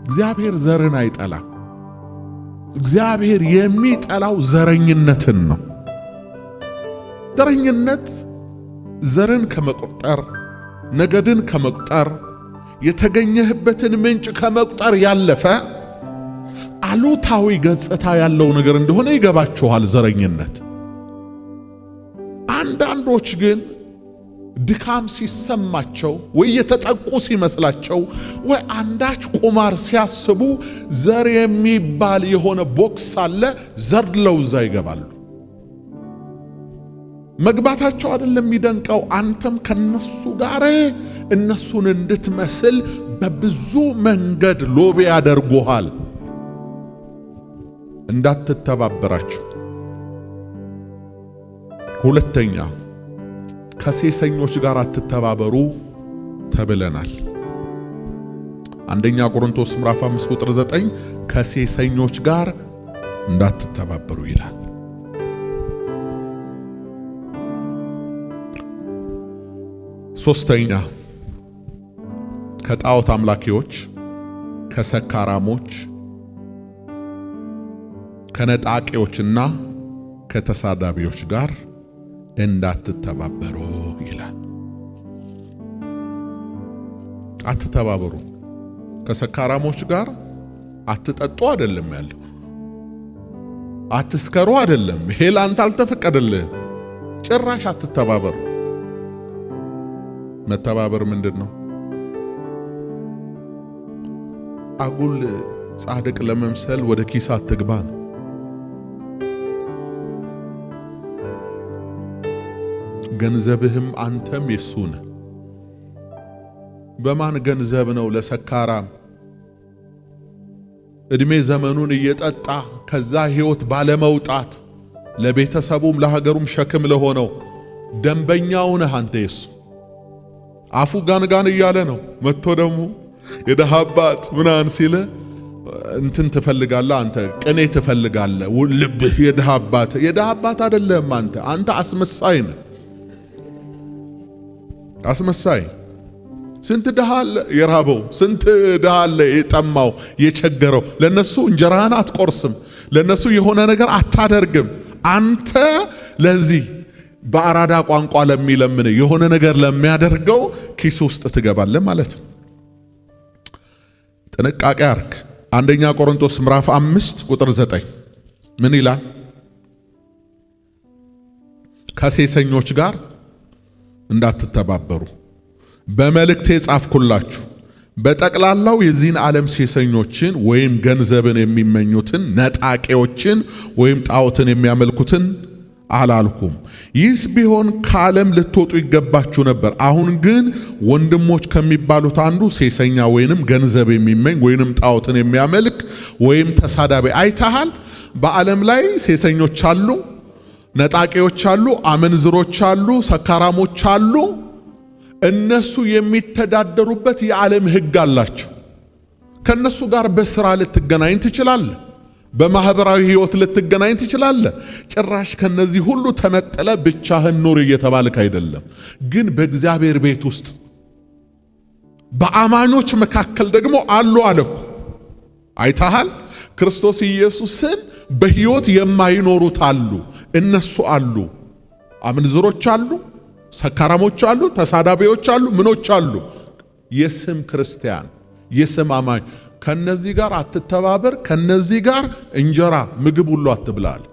እግዚአብሔር ዘርን አይጠላም። እግዚአብሔር የሚጠላው ዘረኝነትን ነው። ዘረኝነት ዘርን ከመቁጠር፣ ነገድን ከመቁጠር፣ የተገኘህበትን ምንጭ ከመቁጠር ያለፈ አሉታዊ ገጽታ ያለው ነገር እንደሆነ ይገባችኋል። ዘረኝነት አንዳንዶች ግን ድካም ሲሰማቸው ወይ የተጠቁ ሲመስላቸው ወይ አንዳች ቁማር ሲያስቡ ዘር የሚባል የሆነ ቦክስ አለ፣ ዘርለው እዛ ይገባሉ። መግባታቸው አይደለም የሚደንቀው፣ አንተም ከነሱ ጋር እነሱን እንድትመስል በብዙ መንገድ ሎቤ ያደርጉሃል። እንዳትተባበራቸው። ሁለተኛ ከሴሰኞች ጋር አትተባበሩ ተብለናል። አንደኛ ቆሮንቶስ ምዕራፍ 5 ቁጥር 9 ከሴሰኞች ጋር እንዳትተባበሩ ይላል። ሶስተኛ ከጣዖት አምላኪዎች፣ ከሰካራሞች፣ ከነጣቂዎችና ከተሳዳቢዎች ጋር እንዳትተባበሩ ይላል። አትተባበሩ። ከሰካራሞች ጋር አትጠጡ አይደለም ያለው፣ አትስከሩ አይደለም። ይሄ ላንተ አልተፈቀደልህ። ጭራሽ አትተባበሩ። መተባበር ምንድነው? አጉል ጻድቅ ለመምሰል ወደ ኪስ አትግባ ነው። ገንዘብህም አንተም የሱ ነህ። በማን ገንዘብ ነው ለሰካራም እድሜ ዘመኑን እየጠጣ ከዛ ህይወት ባለመውጣት ለቤተሰቡም ለሀገሩም ሸክም ለሆነው ደንበኛው ነህ አንተ የሱ። አፉ ጋንጋን እያለ ነው መጥቶ ደግሞ የደሃ አባት ምናን ሲለ እንትን ትፈልጋለህ አንተ፣ ቅኔ ትፈልጋለህ። ልብህ የደሃ አባት አይደለም። አንተ አስመሳይ ነህ። አስመሳይ። ስንት ደሃ አለ የራበው፣ ስንት ደሃ አለ የጠማው የቸገረው። ለነሱ እንጀራህን አትቆርስም፣ ለነሱ የሆነ ነገር አታደርግም። አንተ ለዚህ በአራዳ ቋንቋ ለሚለምን የሆነ ነገር ለሚያደርገው ኪስ ውስጥ ትገባለህ ማለት ነው። ጥንቃቄ አርግ። አንደኛ ቆሮንቶስ ምዕራፍ 5 ቁጥር 9 ምን ይላል? ከሴሰኞች ጋር እንዳትተባበሩ በመልእክቴ ጻፍኩላችሁ። በጠቅላላው የዚህን ዓለም ሴሰኞችን ወይም ገንዘብን የሚመኙትን ነጣቂዎችን ወይም ጣዖትን የሚያመልኩትን አላልኩም። ይህስ ቢሆን ከዓለም ልትወጡ ይገባችሁ ነበር። አሁን ግን ወንድሞች ከሚባሉት አንዱ ሴሰኛ ወይንም ገንዘብ የሚመኝ ወይንም ጣዖትን የሚያመልክ ወይም ተሳዳቢ አይተሃል። በዓለም ላይ ሴሰኞች አሉ፣ ነጣቂዎች አሉ፣ አመንዝሮች አሉ፣ ሰካራሞች አሉ። እነሱ የሚተዳደሩበት የዓለም ሕግ አላቸው። ከነሱ ጋር በስራ ልትገናኝ ትችላለህ። በማህበራዊ ህይወት ልትገናኝ ትችላለህ። ጭራሽ ከነዚህ ሁሉ ተነጥለ ብቻህን ኑር እየተባልክ አይደለም። ግን በእግዚአብሔር ቤት ውስጥ በአማኞች መካከል ደግሞ አሉ አለኩ። አይተሃል? ክርስቶስ ኢየሱስን በህይወት የማይኖሩት አሉ። እነሱ አሉ። አመንዝሮች አሉ፣ ሰካራሞች አሉ፣ ተሳዳቢዎች አሉ፣ ምኖች አሉ። የስም ክርስቲያን፣ የስም አማኝ ከነዚህ ጋር አትተባበር፣ ከነዚህ ጋር እንጀራ ምግብ ሁሉ አትብላል።